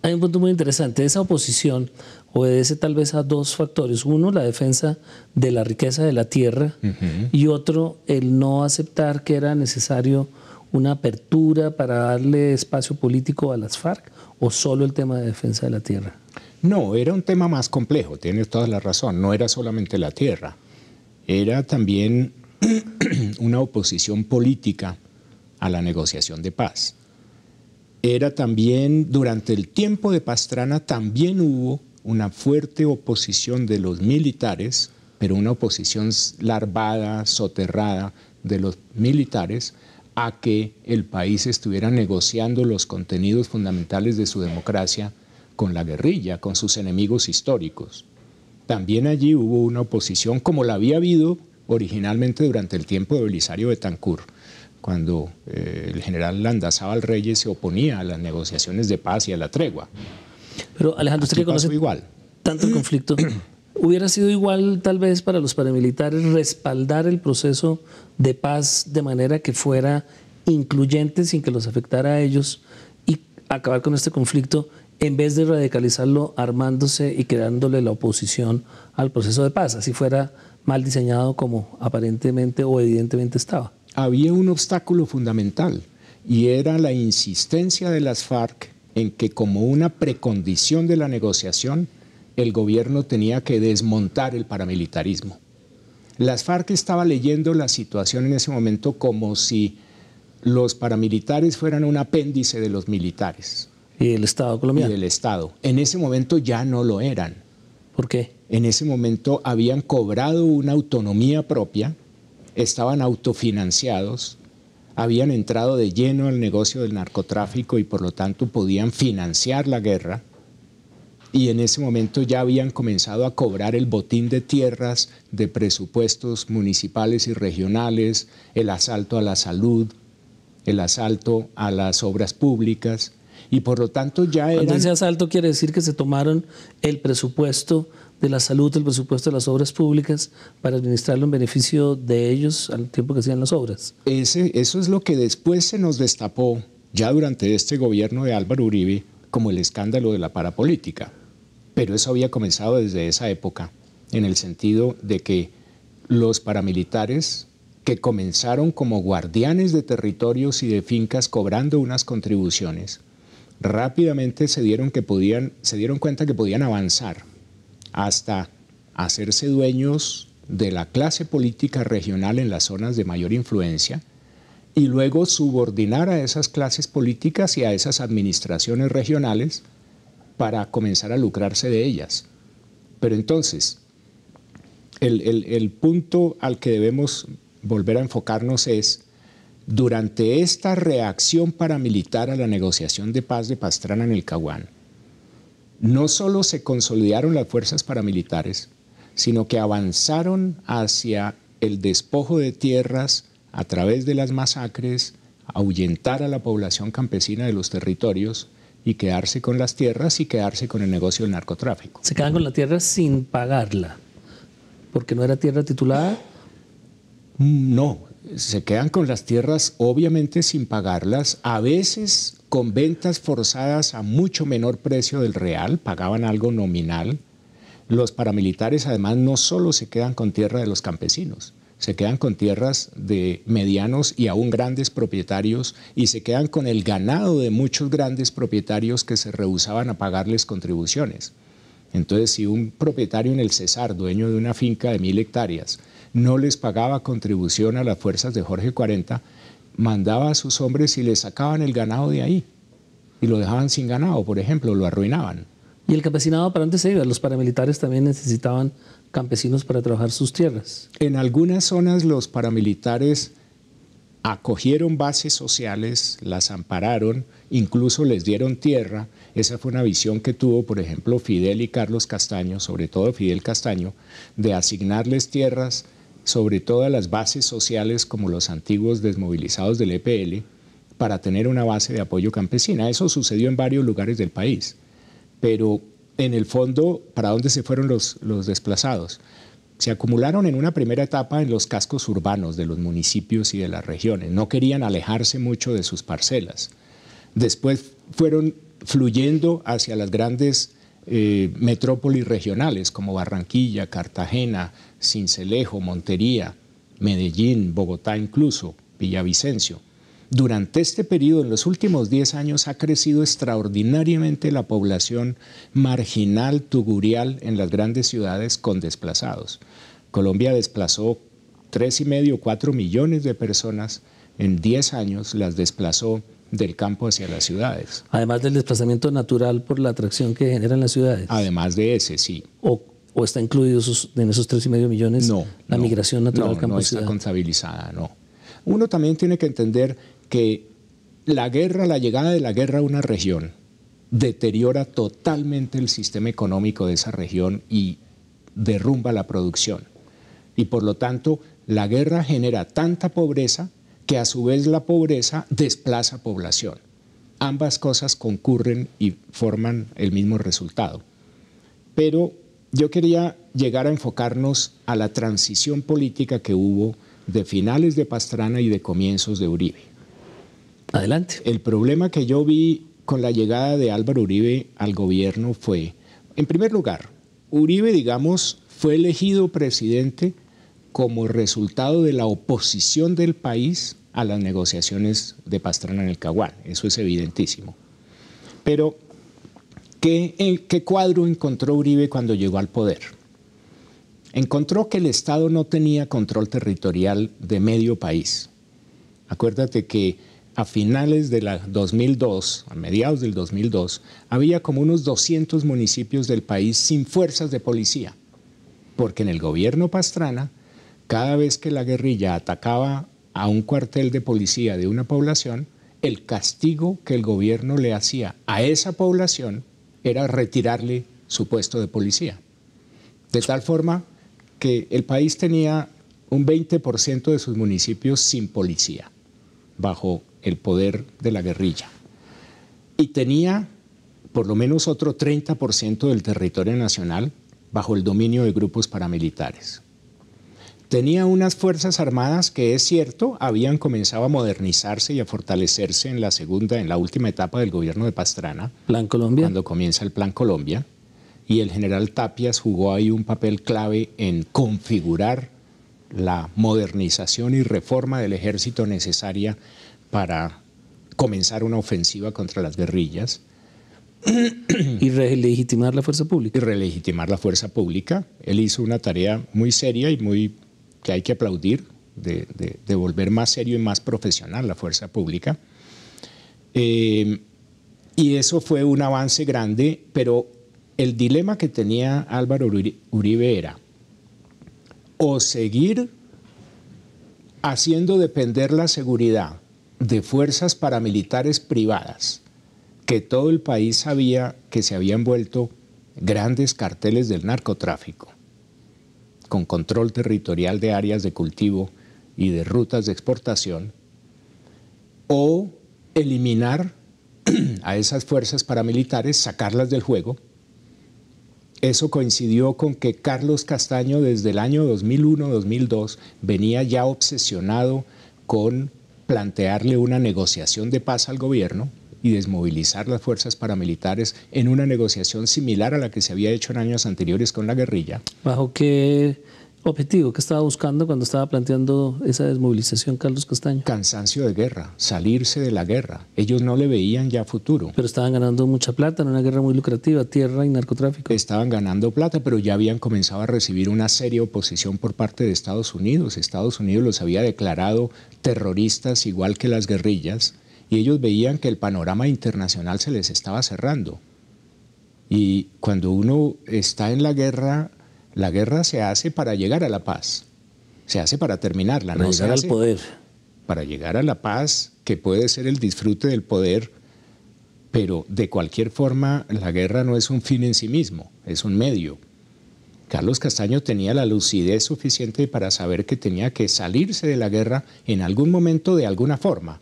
Hay un punto muy interesante. Esa oposición obedece tal vez a dos factores. Uno, la defensa de la riqueza de la tierra, y otro, el no aceptar que era necesario una apertura para darle espacio político a las FARC, o solo el tema de defensa de la tierra. No, era un tema más complejo, tienes toda la razón. No era solamente la tierra, era también una oposición política a la negociación de paz. Era también, durante el tiempo de Pastrana, también hubo una fuerte oposición de los militares, pero una oposición larvada, soterrada de los militares a que el país estuviera negociando los contenidos fundamentales de su democracia con la guerrilla, con sus enemigos históricos. También allí hubo una oposición como la había habido originalmente durante el tiempo de Belisario Betancur, cuando el general Landazábal Reyes se oponía a las negociaciones de paz y a la tregua. Pero Alejandro, usted que conoce tanto el conflicto, ¿hubiera sido igual tal vez para los paramilitares respaldar el proceso de paz de manera que fuera incluyente sin que los afectara a ellos y acabar con este conflicto en vez de radicalizarlo armándose y creándole la oposición al proceso de paz, así fuera mal diseñado como aparentemente o evidentemente estaba? Había un obstáculo fundamental y era la insistencia de las FARC en que, como una precondición de la negociación, el gobierno tenía que desmontar el paramilitarismo. Las FARC estaba leyendo la situación en ese momento como si los paramilitares fueran un apéndice de los militares. ¿Y el Estado colombiano? Y del Estado. En ese momento ya no lo eran. ¿Por qué? En ese momento habían cobrado una autonomía propia, estaban autofinanciados, habían entrado de lleno al negocio del narcotráfico y por lo tanto podían financiar la guerra, y en ese momento ya habían comenzado a cobrar el botín de tierras, de presupuestos municipales y regionales, el asalto a la salud, el asalto a las obras públicas, y por lo tanto ya eran... Cuando ese asalto quiere decir que se tomaron el presupuesto de la salud, el presupuesto de las obras públicas para administrarlo en beneficio de ellos al tiempo que hacían las obras. Eso es lo que después se nos destapó, ya durante este gobierno de Álvaro Uribe, como el escándalo de la parapolítica. Pero eso había comenzado desde esa época, en el sentido de que los paramilitares, que comenzaron como guardianes de territorios y de fincas cobrando unas contribuciones, rápidamente se dieron cuenta que podían avanzar hasta hacerse dueños de la clase política regional en las zonas de mayor influencia y luego subordinar a esas clases políticas y a esas administraciones regionales para comenzar a lucrarse de ellas. Pero entonces, el punto al que debemos volver a enfocarnos es, durante esta reacción paramilitar a la negociación de paz de Pastrana en el Caguán, no solo se consolidaron las fuerzas paramilitares, sino que avanzaron hacia el despojo de tierras a través de las masacres, ahuyentar a la población campesina de los territorios y quedarse con las tierras y quedarse con el negocio del narcotráfico. Se quedan con la tierra sin pagarla, porque no era tierra titulada. No, se quedan con las tierras obviamente sin pagarlas, a veces con ventas forzadas a mucho menor precio del real, pagaban algo nominal. Los paramilitares además no solo se quedan con tierra de los campesinos, se quedan con tierras de medianos y aún grandes propietarios y se quedan con el ganado de muchos grandes propietarios que se rehusaban a pagarles contribuciones. Entonces, si un propietario en el Cesar, dueño de una finca de 1000 hectáreas, no les pagaba contribución a las fuerzas de Jorge 40, mandaba a sus hombres y les sacaban el ganado de ahí y lo dejaban sin ganado, por ejemplo, lo arruinaban. ¿Y el campesinado para dónde se iba? Los paramilitares también necesitaban campesinos para trabajar sus tierras. En algunas zonas los paramilitares acogieron bases sociales, las ampararon, incluso les dieron tierra. Esa fue una visión que tuvo, por ejemplo, Fidel y Carlos Castaño, sobre todo Fidel Castaño, de asignarles tierras sobre todas las bases sociales como los antiguos desmovilizados del EPL para tener una base de apoyo campesina. Eso sucedió en varios lugares del país. Pero en el fondo, ¿para dónde se fueron los desplazados? Se acumularon en una primera etapa en los cascos urbanos de los municipios y de las regiones. No querían alejarse mucho de sus parcelas. Después fueron fluyendo hacia las grandes metrópolis regionales como Barranquilla, Cartagena, Sincelejo, Montería, Medellín, Bogotá incluso, Villavicencio. Durante este periodo, en los últimos 10 años, ha crecido extraordinariamente la población marginal, tugurial en las grandes ciudades con desplazados. Colombia desplazó 3,5 o 4 millones de personas en 10 años, las desplazó del campo hacia las ciudades. Además del desplazamiento natural por la atracción que generan las ciudades. Además de ese, sí. ¿O está incluido en esos 3,5 millones la migración natural campo-ciudad? No está contabilizada, no. Uno también tiene que entender que la llegada de la guerra a una región deteriora totalmente el sistema económico de esa región y derrumba la producción. Y por lo tanto, la guerra genera tanta pobreza que a su vez la pobreza desplaza población. Ambas cosas concurren y forman el mismo resultado. Pero yo quería llegar a enfocarnos a la transición política que hubo de finales de Pastrana y de comienzos de Uribe. Adelante. El problema que yo vi con la llegada de Álvaro Uribe al gobierno fue, en primer lugar, Uribe, digamos, fue elegido presidente como resultado de la oposición del país a las negociaciones de Pastrana en el Caguán. Eso es evidentísimo. Pero, ¿qué cuadro encontró Uribe cuando llegó al poder? Encontró que el Estado no tenía control territorial de medio país. Acuérdate que a finales de 2002, a mediados del 2002, había como unos 200 municipios del país sin fuerzas de policía, porque en el gobierno Pastrana, cada vez que la guerrilla atacaba a un cuartel de policía de una población, el castigo que el gobierno le hacía a esa población era retirarle su puesto de policía. De tal forma que el país tenía un 20% de sus municipios sin policía, bajo el poder de la guerrilla. Y tenía por lo menos otro 30% del territorio nacional bajo el dominio de grupos paramilitares. Tenía unas fuerzas armadas que, es cierto, habían comenzado a modernizarse y a fortalecerse en la última etapa del gobierno de Pastrana. Plan Colombia. Cuando comienza el Plan Colombia. Y el general Tapias jugó ahí un papel clave en configurar la modernización y reforma del ejército necesaria para comenzar una ofensiva contra las guerrillas. Y relegitimar la fuerza pública. Y relegitimar la fuerza pública. Él hizo una tarea muy seria y que hay que aplaudir, de volver más serio y más profesional la fuerza pública. Y eso fue un avance grande, pero el dilema que tenía Álvaro Uribe era o seguir haciendo depender la seguridad de fuerzas paramilitares privadas, que todo el país sabía que se habían vuelto grandes carteles del narcotráfico, con control territorial de áreas de cultivo y de rutas de exportación, o eliminar a esas fuerzas paramilitares, sacarlas del juego. Eso coincidió con que Carlos Castaño desde el año 2001-2002 venía ya obsesionado con plantearle una negociación de paz al gobierno y desmovilizar las fuerzas paramilitares en una negociación similar a la que se había hecho en años anteriores con la guerrilla. ¿Bajo qué objetivo? ¿Qué estaba buscando cuando estaba planteando esa desmovilización Carlos Castaño? Cansancio de guerra, salirse de la guerra. Ellos no le veían ya futuro. Pero estaban ganando mucha plata en una guerra muy lucrativa, tierra y narcotráfico. Estaban ganando plata, pero ya habían comenzado a recibir una seria oposición por parte de Estados Unidos. Estados Unidos los había declarado terroristas igual que las guerrillas, y ellos veían que el panorama internacional se les estaba cerrando. Y cuando uno está en la guerra se hace para llegar a la paz, se hace para terminarla. Para llegar al poder. Para llegar a la paz, que puede ser el disfrute del poder, pero de cualquier forma la guerra no es un fin en sí mismo, es un medio. Carlos Castaño tenía la lucidez suficiente para saber que tenía que salirse de la guerra en algún momento de alguna forma.